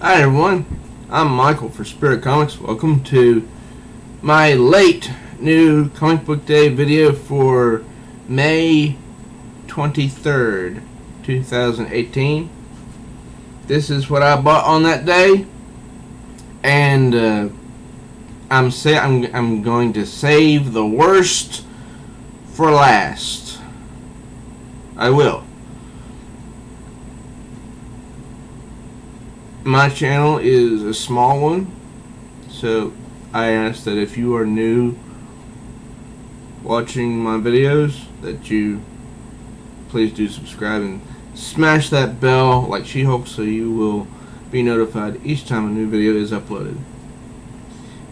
Hi everyone, I'm Michael for Spirit Comics. Welcome to my late new comic book day video for May 23rd, 2018. This is what I bought on that day, and I'm going to save the worst for last. I will. My channel is a small one, so I ask that if you are new watching my videos, that you please do subscribe and smash that bell like She-Hulk so you will be notified each time a new video is uploaded.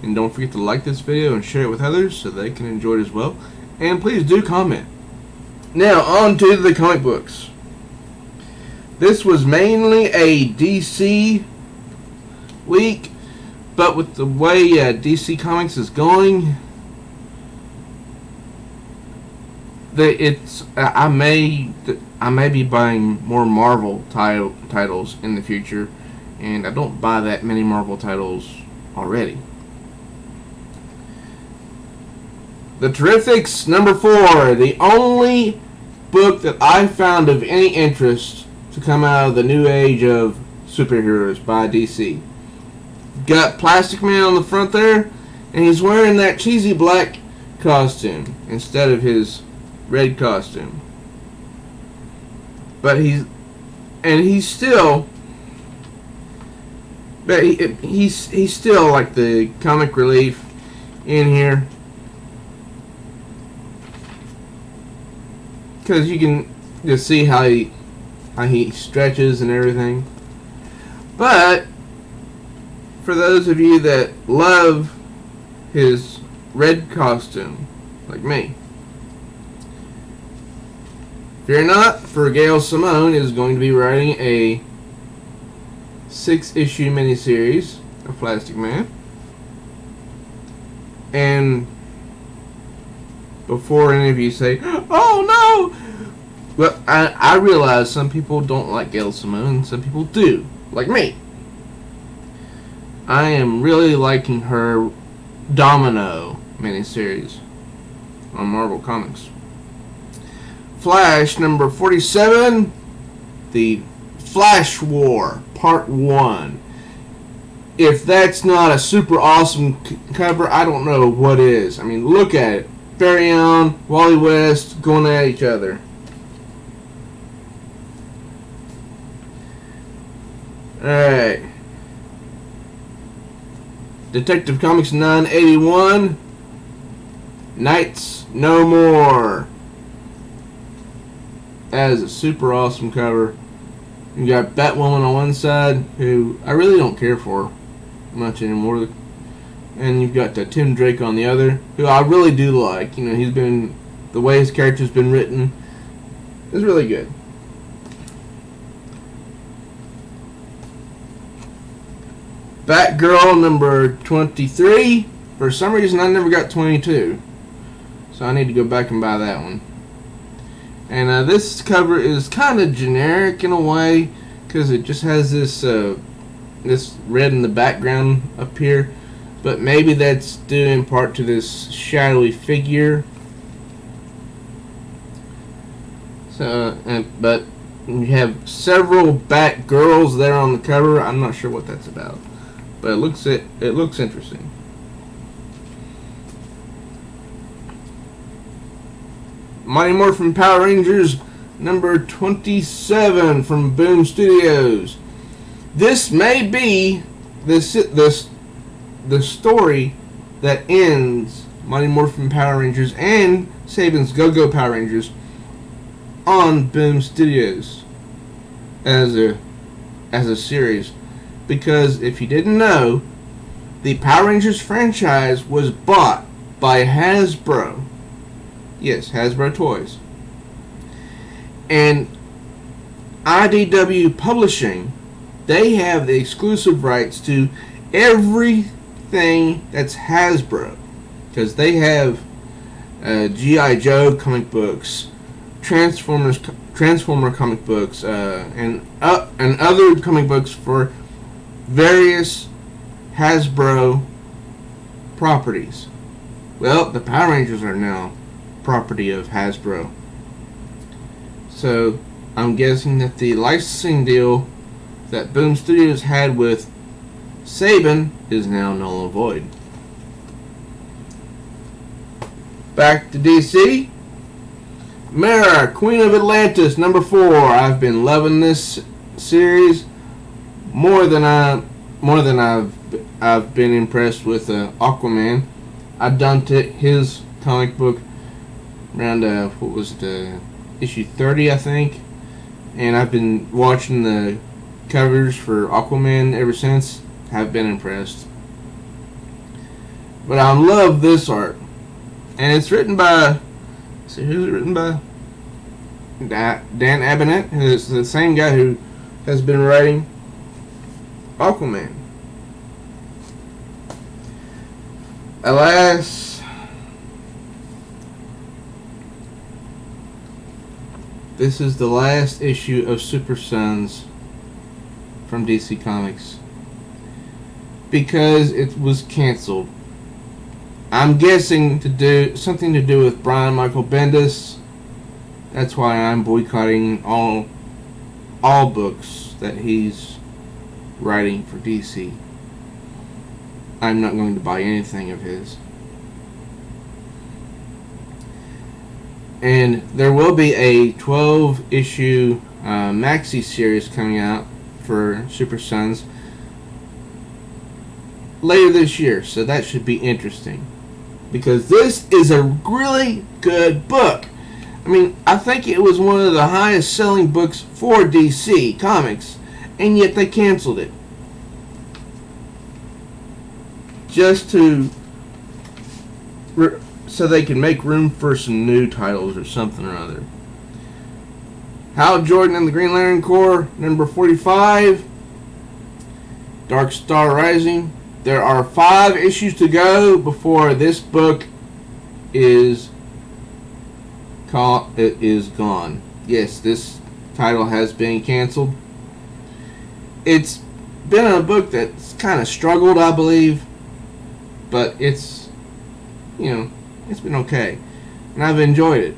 And don't forget to like this video and share it with others so they can enjoy it as well. And please do comment. Now on to the comic books. This was mainly a DC week, but with the way DC Comics is going, I may be buying more Marvel titles in the future, and I don't buy that many Marvel titles already. The Terrifics #4, the only book that I found of any interest to come out of the new age of superheroes by DC. Got Plastic Man on the front there, and he's wearing that cheesy black costume instead of his red costume. But he's still like the comic relief in here, because you can just see how he stretches and everything. But for those of you that love his red costume, like me, fear not, for Gail Simone is going to be writing a 6-issue miniseries of Plastic Man. And before any of you say, "Oh no!" Well, I realize some people don't like Gail Simone, and some people do, like me. I am really liking her Domino miniseries on Marvel Comics. Flash #47, the Flash War, Part 1. If that's not a super awesome cover, I don't know what is. I mean, look at it. Barry Allen, Wally West going at each other. Alright. Detective Comics 981, Nights No More. That is a super awesome cover. You got Batwoman on one side, who I really don't care for much anymore, and you've got Tim Drake on the other, who I really do like. You know, the way his character's been written is really good. BATGIRL #23. For some reason, I never got 22, so I need to go back and buy that one. And this cover is kind of generic in a way, because it just has this red in the background up here, but maybe that's due in part to this shadowy figure. So, but you have several Batgirls there on the cover. I'm not sure what that's about, but it looks interesting. Mighty Morphin Power Rangers #27 from Boom Studios. This may be the story that ends Mighty Morphin Power Rangers and Saban's Go-Go Power Rangers on Boom Studios as a series. Because if you didn't know, the Power Rangers franchise was bought by Hasbro. Yes, Hasbro Toys. And IDW Publishing, they have the exclusive rights to everything that's Hasbro. Because they have G.I. Joe comic books, Transformer comic books, and other comic books for various Hasbro properties. Well, the Power Rangers are now property of Hasbro. So I'm guessing that the licensing deal that Boom Studios had with Saban is now null and void. Back to DC. MERA, Queen of Atlantis, number 4. I've been loving this series more than I've been impressed with Aquaman. I dumped his comic book around what was it, issue 30, I think, and I've been watching the covers for Aquaman ever since. Have been impressed, but I love this art, and it's written by. See who's it written by? Dan Abnett, who's the same guy who has been writing Aquaman. Alas, this is the last issue of Super Sons from DC Comics because it was canceled. I'm guessing to do something to do with Brian Michael Bendis. That's why I'm boycotting all books that he's writing for DC. I'm not going to buy anything of his. And there will be a 12-issue maxi series coming out for Super Sons later this year, so that should be interesting. Because this is a really good book. I mean, I think it was one of the highest selling books for DC Comics, and yet they canceled it. Just to so they can make room for some new titles or something or other. Hal Jordan and the Green Lantern Corps, number 45. Dark Star Rising. There are 5 issues to go before this book is gone. Yes, this title has been canceled. It's been a book that's kind of struggled, I believe, but it's been okay, and I've enjoyed it.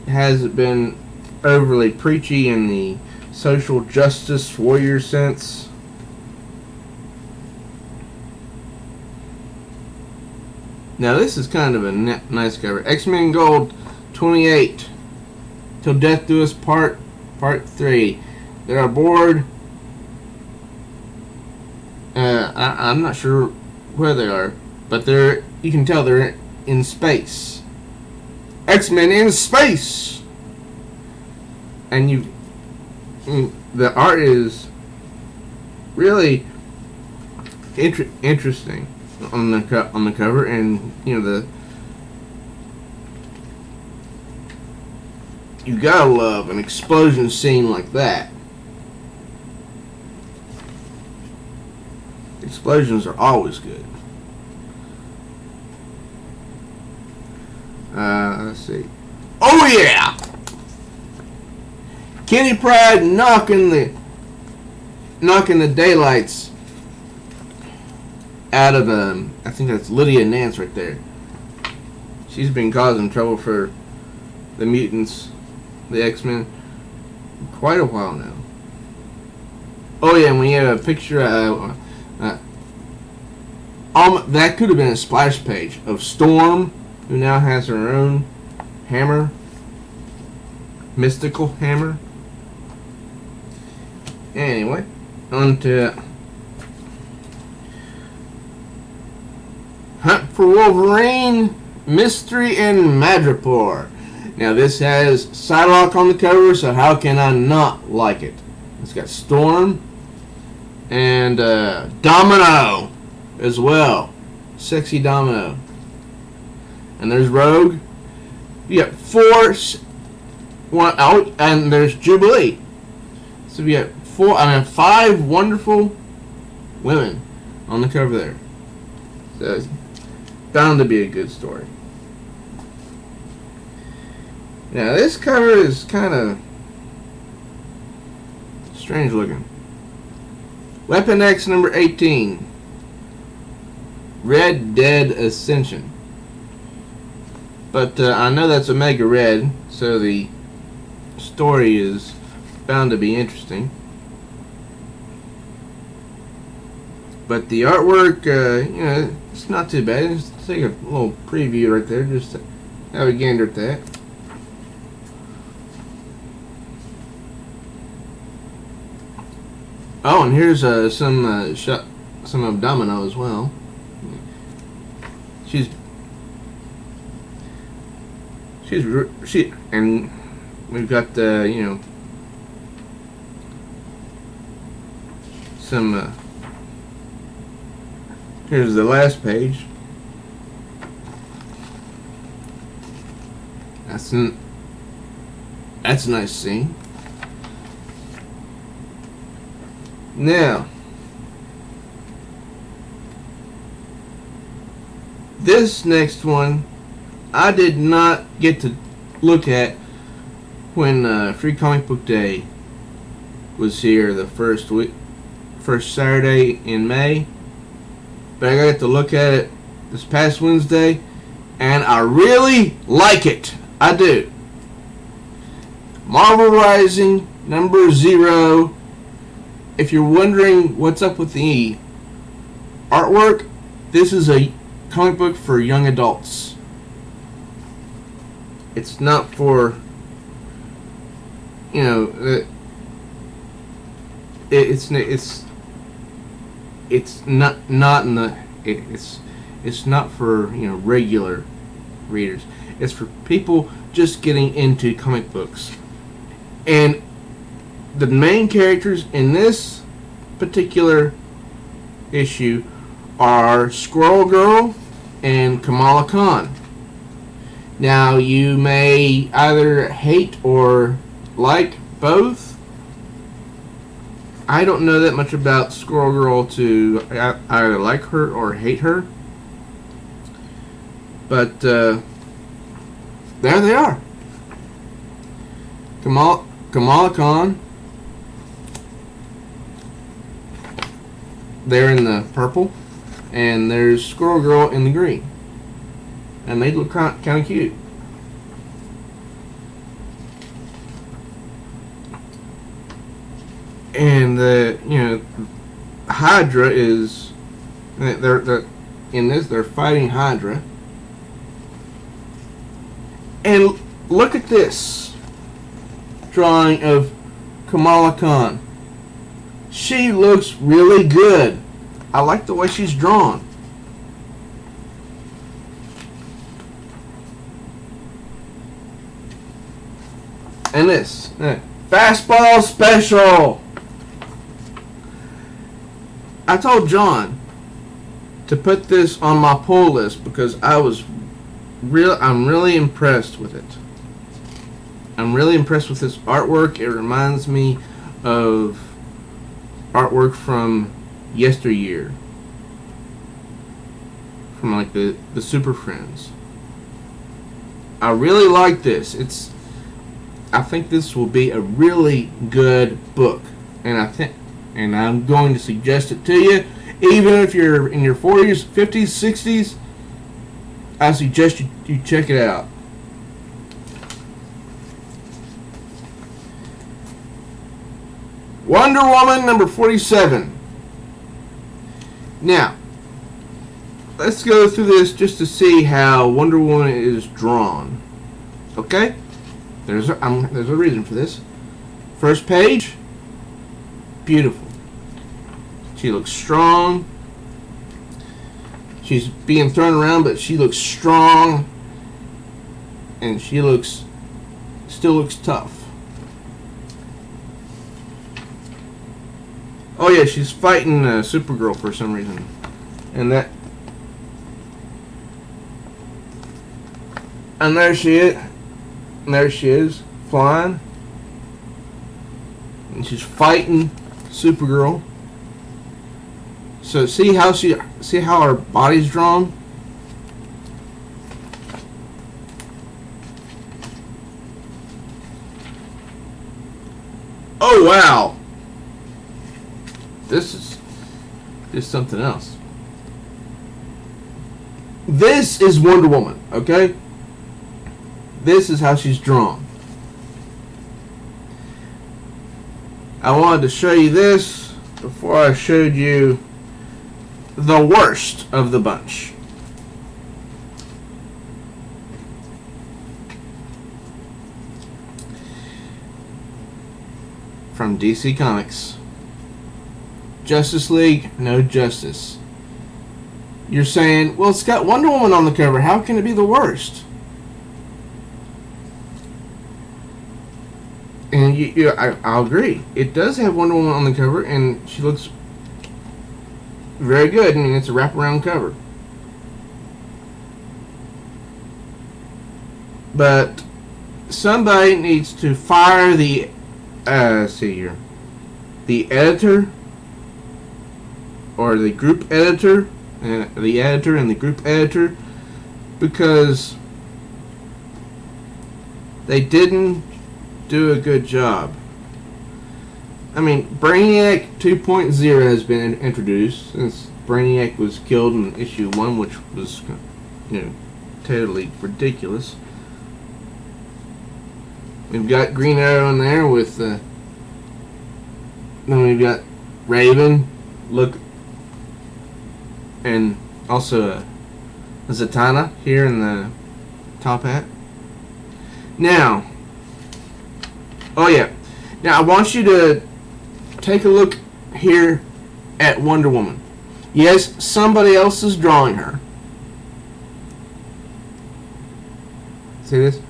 It hasn't been overly preachy in the social justice warrior sense. Now this is kind of a nice cover. X-Men Gold 28. Till Death Do Us Part 3. They're aboard. I'm not sure where they are, but you can tell they're in space. X-Men in space. And the art is really interesting on the cover, and you gotta love an explosion scene like that. Explosions are always good. Let's see. Oh yeah! Kitty Pryde knocking the daylights out of I think that's Lydia Nance right there. She's been causing trouble for the mutants, the X-Men, quite a while now. Oh yeah, and we have a picture that could have been a splash page of Storm, who now has her own hammer, mystical hammer. Anyway, on to Hunt for Wolverine, Mystery in Madripoor. Now this has Psylocke on the cover, so how can I not like it? It's got Storm and Domino as well. Sexy Domino. And there's Rogue. You got 1 out, and there's Jubilee. So we got 5 wonderful women on the cover there. So it's bound to be a good story. Now this cover is kind of strange looking. Weapon X number 18. Red Dead Ascension. But I know that's Omega Red, so the story is bound to be interesting. But the artwork, you know, it's not too bad. Just take a little preview right there, just to have a gander at that. Oh, and here's some of Domino as well. And we've got you know, some. Here's the last page. That's a nice scene. Now, this next one I did not get to look at when Free Comic Book Day was here the first Saturday in May. But I got to look at it this past Wednesday, and I really like it. I do. Marvel Rising number 0. If you're wondering what's up with the artwork, this is a comic book for young adults. It's not for, you know, it's not for, you know, regular readers. It's for people just getting into comic books. And the main characters in this particular issue are Squirrel Girl and Kamala Khan. Now, you may either hate or like both. I don't know that much about Squirrel Girl to either like her or hate her. But there they are. Kamala Khan. They're in the purple. And there's Squirrel Girl in the green. And they look kind of cute. And you know, Hydra is they're in this. They're fighting Hydra. And look at this drawing of Kamala Khan. She looks really good. I like the way she's drawn. And this Fastball Special. I told John to put this on my pull list because I'm really impressed with it. I'm really impressed with this artwork. It reminds me of artwork from yesteryear, from like the Super Friends. I really like this. I think this will be a really good book, and I'm going to suggest it to you. Even if you're in your 40s, 50s, 60s, I suggest you check it out. Wonder Woman number 47. Now, let's go through this just to see how Wonder Woman is drawn. Okay? There's a reason for this. First page, beautiful. She looks strong. She's being thrown around, but she looks strong, and she still looks tough. Oh yeah, she's fighting Supergirl for some reason, and there she is. And there she is, flying. And she's fighting Supergirl. So see how her body's drawn? Oh wow. This Just something else. This is Wonder Woman, okay? This is how she's drawn. I wanted to show you this before I showed you the worst of the bunch. From DC Comics. Justice League, no justice. You're saying, well, it's got Wonder Woman on the cover. How can it be the worst? And I'll agree. It does have Wonder Woman on the cover, and she looks very good. I mean, it's a wraparound cover. But somebody needs to fire the the editor or the group editor, the editor and the group editor, because they didn't do a good job. I mean, Brainiac 2.0 has been introduced since Brainiac was killed in issue 1, which was, totally ridiculous. We've got Green Arrow in there with, then we've got Raven, look, and also Zatanna here in the top hat. Now, oh yeah, now I want you to take a look here at Wonder Woman. Yes, somebody else is drawing her. See this?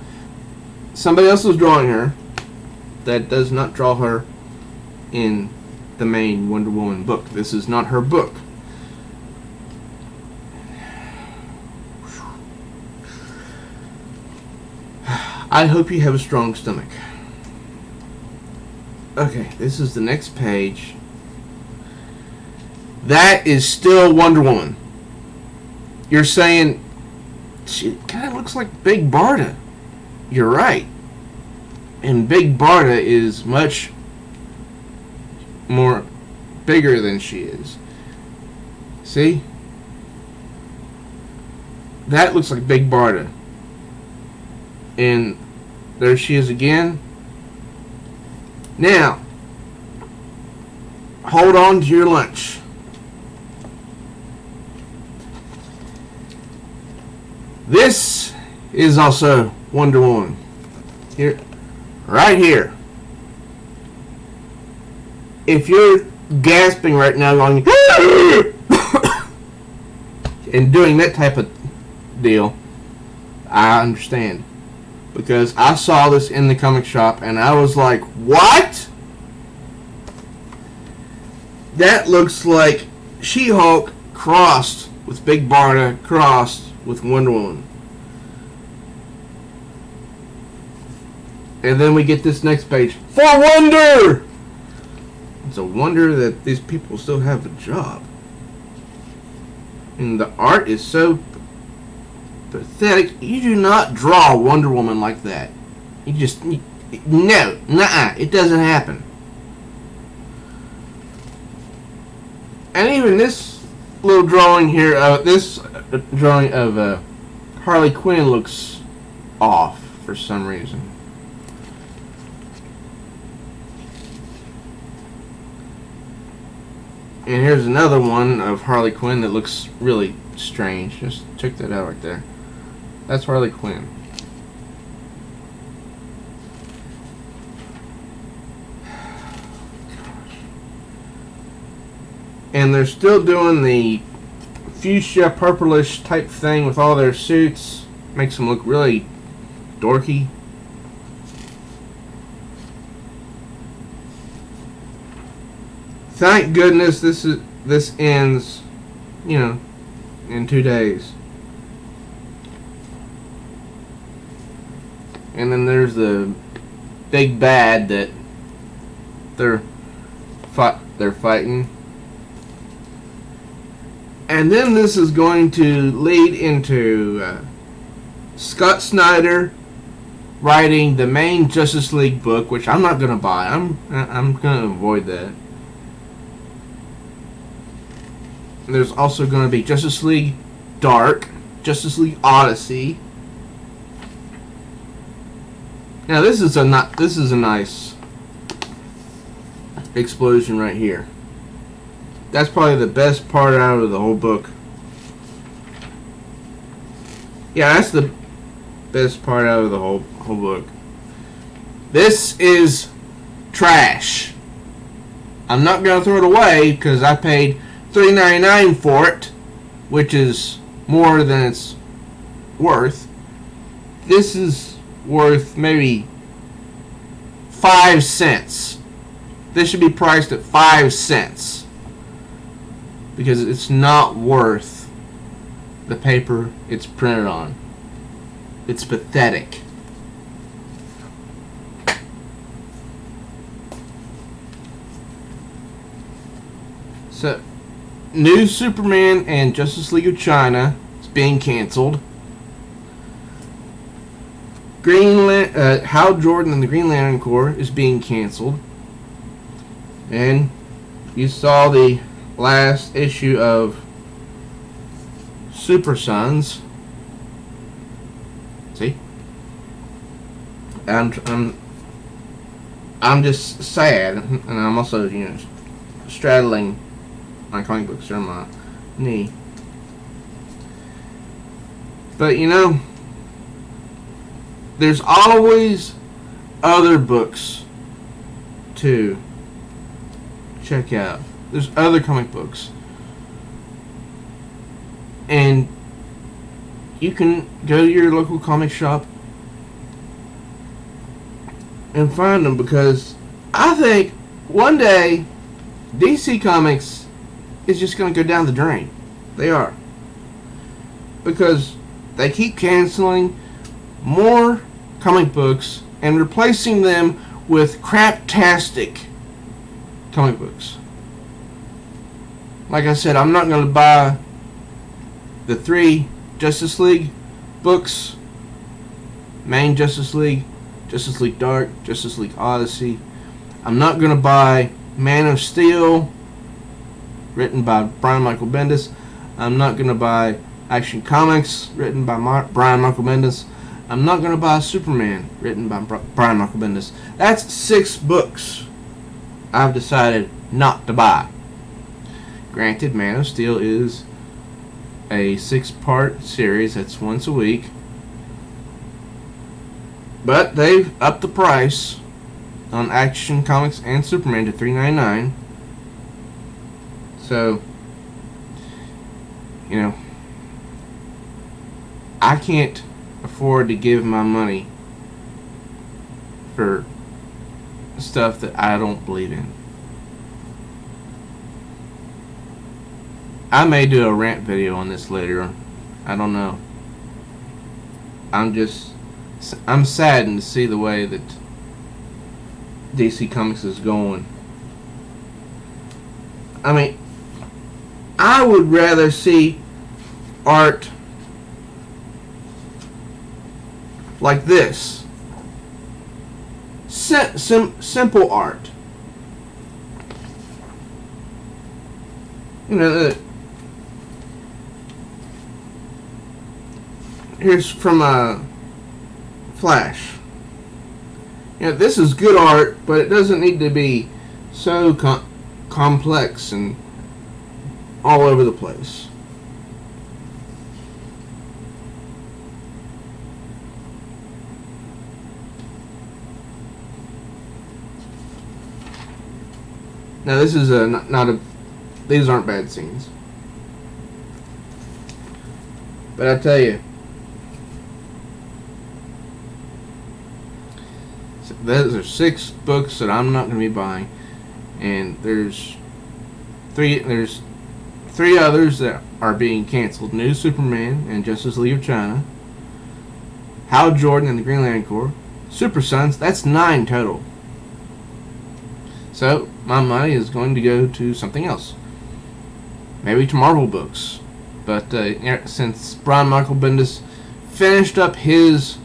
Somebody else is drawing her that does not draw her in the main Wonder Woman book. This is not her book. I hope you have a strong stomach. Okay, this is the next page. That is still Wonder Woman. You're saying she kind of looks like Big Barda. You're right. And Big Barda is much more bigger than she is. See? That looks like Big Barda. And there she is again. Now, hold on to your lunch. This is also Wonder Woman. Here, right here. If you're gasping right now, going and doing that type of deal, I understand. Because I saw this in the comic shop and I was like, what? That looks like She-Hulk crossed with Big Barda crossed with Wonder Woman. And then we get this next page. For wonder! It's a wonder that these people still have a job. And the art is so pathetic. You do not draw Wonder Woman like that. No, nuh-uh, it doesn't happen. And even this little drawing here, this drawing of Harley Quinn looks off for some reason. And here's another one of Harley Quinn that looks really strange. Just check that out right there. That's Harley Quinn. And they're still doing the fuchsia purplish type thing with all their suits. Makes them look really dorky. Thank goodness this ends, in 2 days. And then there's the big bad that they're fighting. And then this is going to lead into Scott Snyder writing the main Justice League book, which I'm not going to buy. I'm going to avoid that. There's also going to be Justice League Dark, Justice League Odyssey. Now this is a nice explosion right here. That's probably the best part out of the whole book. Yeah, that's the best part out of the whole book. This is trash. I'm not gonna throw it away because I paid $3.99 for it, which is more than it's worth. This is worth maybe 5 cents. This should be priced at 5 cents because it's not worth the paper it's printed on. It's pathetic. So, New Superman and Justice League of China is being canceled. Hal Jordan and the Green Lantern Corps is being canceled. And you saw the last issue of Super Sons. See? I'm just sad, and I'm also, straddling my comic books on my knee. But there's always other books to check out. There's other comic books. And you can go to your local comic shop and find them, because I think one day DC Comics is just going to go down the drain. They are. Because they keep canceling more comic books and replacing them with craptastic comic books. Like I said, I'm not going to buy the 3 Justice League books. Main Justice League, Justice League Dark, Justice League Odyssey. I'm not going to buy Man of Steel, written by Brian Michael Bendis. I'm not going to buy Action Comics, written by Brian Michael Bendis. I'm not going to buy Superman, written by Brian Michael Bendis. That's 6 books I've decided not to buy. Granted, Man of Steel is a 6-part series that's once a week. But they've upped the price on Action Comics and Superman to $3.99. So, I can't afford to give my money for stuff that I don't believe in. I may do a rant video on this later. I don't know. I'm saddened to see the way that DC Comics is going. I mean, I would rather see art like this. Simple art. Here's from Flash. This is good art, but it doesn't need to be so complex and all over the place. Now this is these aren't bad scenes, but I tell you, those are 6 books that I'm not going to be buying, and there's three others that are being canceled: New Superman and Justice League of China, Hal Jordan and the Green Lantern Corps, Super Sons. That's 9 total. So my money is going to go to something else, maybe to Marvel books. But since Brian Michael Bendis finished up his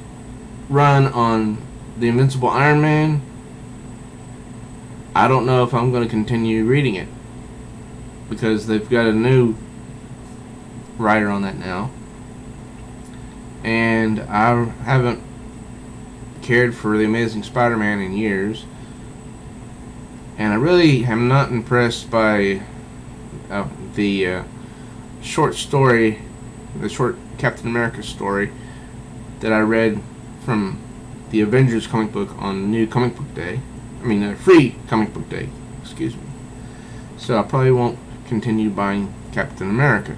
run on the Invincible Iron Man, I don't know if I'm going to continue reading it, because they've got a new writer on that now, and I haven't cared for the Amazing Spider-Man in years, and I really am not impressed by the short story, the short Captain America story that I read from the Avengers comic book on New Comic Book Day. Free Comic Book Day, excuse me. So I probably won't continue buying Captain America.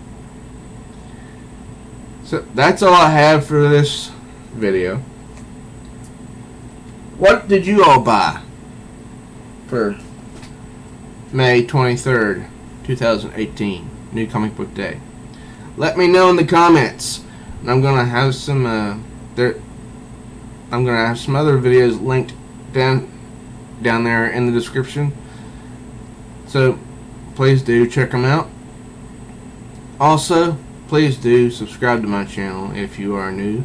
So that's all I have for this video. What did you all buy for May 23rd, 2018, New Comic Book Day? Let me know in the comments. And I'm gonna have some I'm gonna have some other videos linked down there in the description. So please do check them out. Also, please do subscribe to my channel if you are new,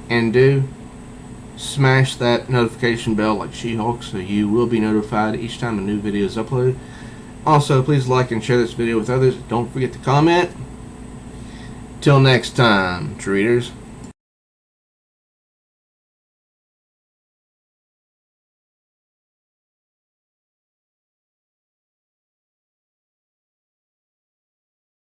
and do smash that notification bell like She-Hulk so you will be notified each time a new video is uploaded. Also, please like and share this video with others. Don't forget to comment. Till next time, treaters.